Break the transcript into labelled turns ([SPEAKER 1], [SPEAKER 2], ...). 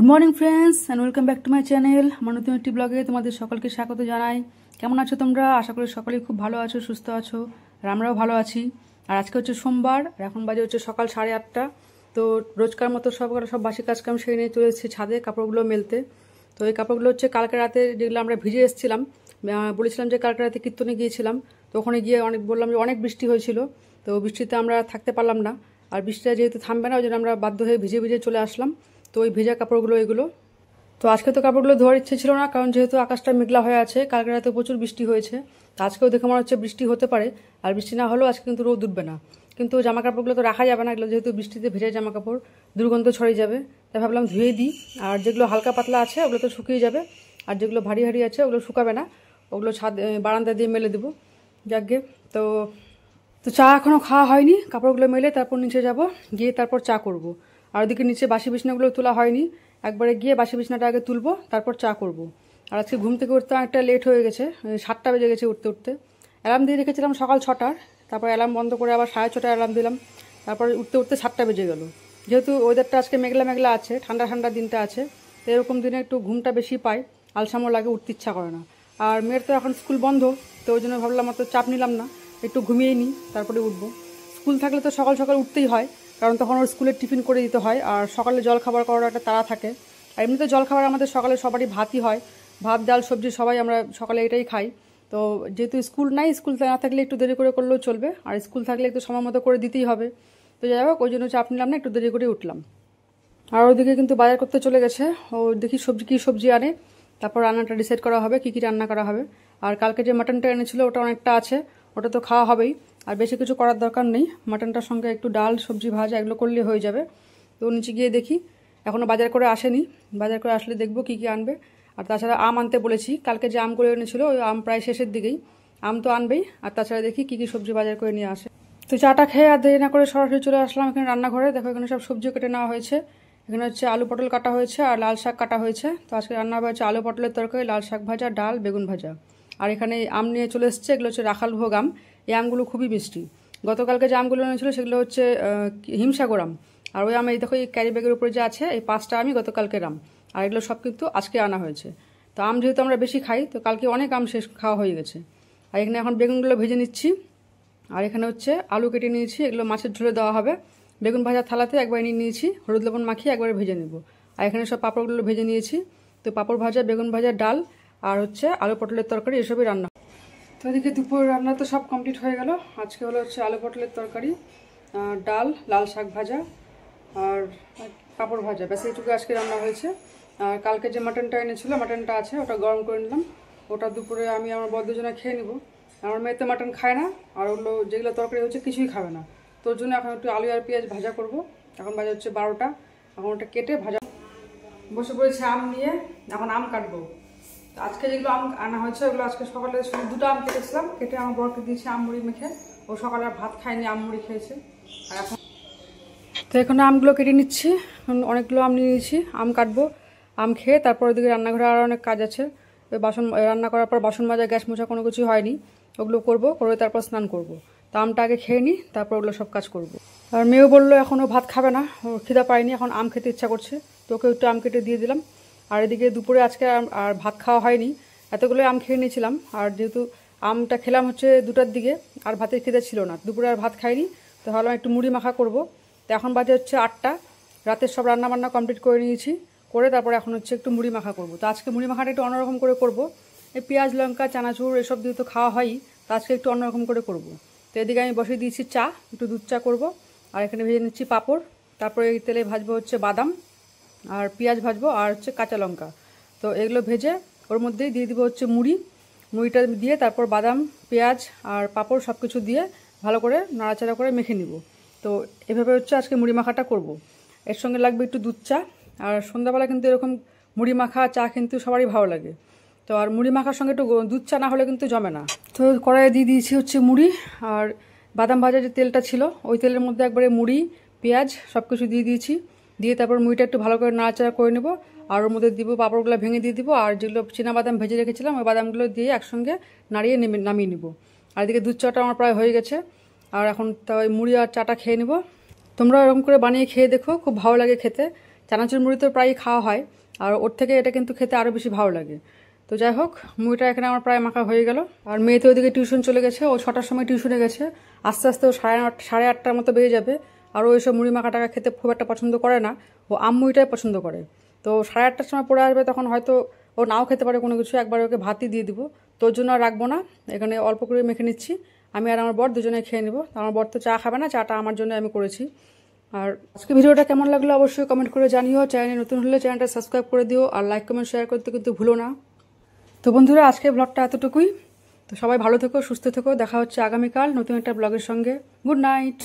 [SPEAKER 1] Good morning friends and welcome back to my channel. আমার নতুন একটি ব্লগে তোমাদের সকলকে স্বাগত জানাই। কেমন আছো তোমরা? আশা করি সকলেই খুব ভালো আছো, সুস্থ আছো, আর আমরাও ভালো আছি। আর আজকে হচ্ছে সোমবার, আর এখন বাজে হচ্ছে সকাল 8:30। তো রোজকার মতো সব বাসি কাজকাম সেরে নিয়ে চলে এসেছি ছাদে কাপড়গুলো মেলতে। তো এই কাপড়গুলো হচ্ছে কালকে রাতে যেগুলো আমরা ভিজে এসেছিলাম, বলেছিলাম যে কালকে রাতে কীর্তনে গিয়েছিলাম, তো ওখানে গিয়ে বললাম যে অনেক বৃষ্টি হয়েছিল, তো বৃষ্টিতে আমরা থাকতে পারলাম না। আর বৃষ্টিটা যেহেতু থামবে না, ওই জন্য আমরা বাধ্য হয়ে ভিজে ভিজে চলে আসলাম। তো ওই ভেজা কাপড়গুলো এগুলো। তো আজকে তো কাপড়গুলো ধোয়ার ইচ্ছে ছিল না, কারণ যেহেতু আকাশটা মেঘলা হয়ে আছে, কালকে রাতে প্রচুর বৃষ্টি হয়েছে। তো আজকেও দেখে মনে হচ্ছে বৃষ্টি হতে পারে, আর বৃষ্টি না হলেও আজকে কিন্তু রোদ উঠবে না। কিন্তু জামা কাপড়গুলো তো রাখা যাবে না, এগুলো যেহেতু বৃষ্টিতে ভেজা জামা কাপড়, দুর্গন্ধ ছড়িয়ে যাবে। তাই ভাবলাম ধুয়ে দিই। আর যেগুলো হালকা পাতলা আছে ওগুলো তো শুকিয়ে যাবে, আর যেগুলো ভারী ভারী আছে ওগুলো শুকাবে না, ওগুলো বারান্দা দিয়ে মেলে দেবো। যাকগে, তো তো চা এখনও খাওয়া হয়নি। কাপড়গুলো মেলে তারপর নিচে যাব, গিয়ে তারপর চা করব। আর ওদিকে নিচে বাসি বিছনাগুলো তোলা হয়নি, একবারে গিয়ে বাসি বিছনাটা আগে তুলবো, তারপর চা করব। আর আজকে ঘুম থেকে উঠতে অনেকটা লেট হয়ে গেছে, 7টা বেজে গেছে উঠতে উঠতে। অ্যালার্ম দিয়ে রেখেছিলাম সকাল 6টার, তারপর অ্যালার্ম বন্ধ করে আবার 6:30 অ্যালার্ম দিলাম, তারপর উঠতে উঠতে 7টা বেজে গেল। যেহেতু ওয়েদারটা আজকে মেঘলা মেঘলা আছে, ঠান্ডা ঠান্ডা দিনটা আছে, তো এরকম দিনে একটু ঘুমটা বেশি পায়, আলসামো লাগে, উঠতে ইচ্ছা করে না। আর মেয়ের তো এখন স্কুল বন্ধ, তো ওই জন্য ভাবলাম অত চাপ নিলাম না, একটু ঘুমিয়েই নিই, তারপরে উঠবো। স্কুল থাকলে তো সকাল সকাল উঠতেই হয়, কারণ তখন ওর স্কুলের টিফিন করে দিতে হয়, আর সকালে জল খাবার করার একটা তাড়া থাকে। আর এমনিতে জল খাবার আমাদের সকালে সবারই ভাতই হয়, ভাত ডাল সবজি সবাই আমরা সকালে এটাই খাই। তো যেহেতু স্কুল নাই, স্কুল না থাকলে একটু দেরি করে করলেও চলবে, আর স্কুল থাকলে একটু সময় মতো করে দিতেই হবে। তো যাই হোক, ওই জন্য চাপ নিলাম না, একটু দেরি করে উঠলাম। আর ওইদিকে কিন্তু বাজার করতে চলে গেছে, ও দেখি কী সবজি আনে, তারপর রান্নাটা ডিসাইড করা হবে কী রান্না করা হবে। আর কালকে যে মাটনটা এনেছিল ওটা অনেকটা আছে, ওটা তো খাওয়া হবেই, আর বেশি কিছু করার দরকার নেই। মাটনটার সঙ্গে একটু ডাল সবজি ভাজা এগুলো করলে হয়ে যাবে। তো নিচে গিয়ে দেখি, এখনও বাজার করে আসেনি, বাজার করে আসলে দেখবো কী আনবে। আর তাছাড়া আম আনতে বলেছি, কালকে যে আমগুলো এনেছিল ওই আম প্রায় শেষের দিকেই, আম তো আনবেই। আর তাছাড়া দেখি কী সবজি বাজার করে নিয়ে আসে। তো চাটা খেয়ে আর দেরি না করে সরাসরি চলে আসলাম এখানে রান্নাঘরে। দেখো এখানে সব সবজিও কেটে নেওয়া হয়েছে, এখানে হচ্ছে আলু পটল কাটা হয়েছে আর লাল শাক কাটা হয়েছে। তো আজকে রান্না হয়েছে আলু পটলের তরকারি, লাল শাক ভাজা, ডাল, বেগুন ভাজা। আর এখানে আম নিয়ে চলে এসছে, এগুলো হচ্ছে রাখালভোগ আম। এই আমগুলো খুবই মিষ্টি। গতকালকে যে আমগুলো এনেছিল সেগুলো হচ্ছে হিমসাগর আম। আর ওই আম এই দেখো এই ক্যারি ব্যাগের উপরে যে আছে, এই 5টা আমই গতকালকের আম, আর এগুলো সব কিন্তু আজকে আনা হয়েছে। তো আম যেহেতু আমরা বেশি খাই, তো কালকে অনেক আম শেষ খাওয়া হয়ে গেছে। আর এখানে এখন বেগুনগুলো ভেজে নিচ্ছি। আর এখানে হচ্ছে আলু কেটে নিয়েছি, এগুলো মাছের ঝোলে দেওয়া হবে। বেগুন ভাজা থালাতে একবার নিয়ে নিয়েছি, হলুদ লবণ মাখিয়ে একবারে ভেজে নেব। আর এখানে সব পাঁপড়গুলো ভেজে নিয়েছি। তো পাঁপড় ভাজা, বেগুন ভাজা, ডাল আর হচ্ছে আলু পটলের তরকারি, এসবই রান্না। তো এদিকে দুপুর রান্না তো সব কমপ্লিট হয়ে গেল। আজকে হলো হচ্ছে আলু পটলের তরকারি, ডাল, লাল শাক ভাজা আর পাঁপড় ভাজা, ব্যাস এইটুকু আজকে রান্না হয়েছে। আর কালকে যে মাটনটা এনেছিল, মাটনটা আছে, ওটা গরম করে নিলাম, ওটা দুপুরে আমি আমার বড়জনা খেয়ে নিব। আমার মেয়ে তো মাটন খায় না, আর ওগুলো যেগুলো তরকারি হচ্ছে কিছুই খাবে না। তোর জন্য এখন একটু আলু আর পেঁয়াজ ভাজা করব। এখন বাজে হচ্ছে 12টা, এখন ওটা কেটে ভাজা বসে পড়েছে আম নিয়ে, এখন আম কাটবো। আজকে যেগুলো আম আনা হয়েছে ওগুলো আজকে সকালে 2টা আম কেটেছিলাম, কেটে আমার বরকে দিয়েছি আম মুড়ি মেখে। ও সকালে আর ভাত খায়নি, আম মুড়ি খেয়েছে। আর এখন তো এখানে আমগুলো কেটে নিচ্ছি, অনেকগুলো আম নিয়ে নিয়েছি, আম কাটবো। আম খেয়ে তারপর ওদিকে রান্নাঘরে আরও অনেক কাজ আছে। ওই বাসন রান্না করার পর বাসন মাজা, গ্যাস মোছা কোনো কিছু হয়নি, ওগুলো করবো, করে তারপর স্নান করব। তো আমটা আগে খেয়ে নিই, তারপর ওগুলো সব কাজ করব। আর মেয়েও বললো এখনও ভাত খাবে না, ও খিদা পায়নি, এখন আম খেতে ইচ্ছা করছে, তো ওকে একটু আম কেটে দিয়ে দিলাম। আর এদিকে দুপুরে আজকে আর ভাত খাওয়া হয়নি, এতগুলো আম খেয়ে নিয়েছিলাম। আর যেহেতু আমটা খেলাম হচ্ছে 2টার দিকে, আর ভাতের খিদে ছিল না, দুপুরে আর ভাত খাইনি, তো ভাবলাম একটু মুড়ি মাখা করব। তো এখন বাজে হচ্ছে 8টা, রাতের সব রান্নাবান্না কমপ্লিট করে নিয়েছি, করে তারপরে এখন হচ্ছে একটু মুড়ি মাখা করব। তো আজকে মুড়ি মাখাটা একটু অন্যরকম করে করব, এই পেঁয়াজ লঙ্কা চানাচুর এসব দিয়ে তো খাওয়া হয়ই, তো আজকে একটু অন্যরকম করে করব। তো এদিকে আমি বসিয়ে দিয়েছি চা, একটু দুধ চা করব। আর এখানে ভেজে নিচ্ছি পাঁপড়, তারপরে এই তেলে ভাজবো হচ্ছে বাদাম আর পেঁয়াজ ভাজবো, আর হচ্ছে কাঁচা লঙ্কা। তো এগুলো ভেজে ওর মধ্যেই দিয়ে দিব হচ্ছে মুড়িটা দিয়ে তারপর বাদাম, পেঁয়াজ আর পাঁপড় সব কিছু দিয়ে ভালো করে নাড়াচাড়া করে মেখে নিব। তো এভাবে হচ্ছে আজকে মুড়ি মাখাটা করব। এর সঙ্গে লাগবে একটু দুধ চা, আর সন্ধ্যাবেলা কিন্তু এরকম মুড়ি মাখা চা কিন্তু সবারই ভালো লাগে। তো আর মুড়ি মাখার সঙ্গে একটু দুধ চা না হলে কিন্তু জমে না। তো কড়াইয়ে দিয়ে দিয়েছি হচ্ছে মুড়ি, আর বাদাম ভাজা যে তেলটা ছিল ওই তেলের মধ্যে একবারে মুড়ি, পেঁয়াজ সব কিছু দিয়ে দিয়েছি, দিয়ে তারপর মুড়িটা একটু ভালো করে নাড়াচাড়া করে নেব। আর ওর মধ্যে দিব পাঁপড়গুলো ভেঙে দিয়ে দিব, আর যেগুলো বাদাম ভেজে রেখেছিলাম ওই বাদামগুলো দিয়ে একসঙ্গে নাড়িয়ে নামিয়ে নিব। আর এদিকে দুধ চাটা আমার প্রায় হয়ে গেছে, আর এখন তো ওই মুড়ি আর চাটা খেয়ে নেব। তোমরা এরকম করে বানিয়ে খেয়ে দেখো, খুব ভালো লাগে খেতে। চানাচুর মুড়ি তো প্রায়ই খাওয়া হয়, আর ওর থেকে এটা কিন্তু খেতে আরও বেশি ভালো লাগে। তো যাই হোক, মুড়িটা এখানে আমার প্রায় মাখা হয়ে গেল। আর মেয়ে তো ওইদিকে টিউশন চলে গেছে, ও 6টার সময় টিউশনে গেছে। আস্তে আস্তে ও 8:30 মতো বেজে যাবে। আর ও এইসব মুড়ি মাখা টাকা খেতে খুব একটা পছন্দ করে না, ও মুড়িটাই পছন্দ করে। তো 8:30টার সময় পড়ে আসবে, তখন হয়তো ও নাও খেতে পারে কোনো কিছু, একবার ওকে ভাতই দিয়ে দিব। তোর জন্য আর রাখবো না, এখানে অল্প করে মেখে নিচ্ছি। আমি আর আমার বর দুজনে খেয়ে নেবো। আমার বর তো চা খাবে না, চাটা আমার জন্য আমি করেছি। আর আজকে ভিডিওটা কেমন লাগলো অবশ্যই কমেন্ট করে জানিও। চ্যানেলে নতুন হলে চ্যানেলটা সাবস্ক্রাইব করে দিও, আর লাইক কমেন্ট শেয়ার করতে কিন্তু ভুলো না। তো বন্ধুরা, আজকের ব্লগটা এতটুকুই। তো সবাই ভালো থেকো, সুস্থ থেকো। দেখা হচ্ছে আগামীকাল নতুন একটা ব্লগের সঙ্গে। Good night.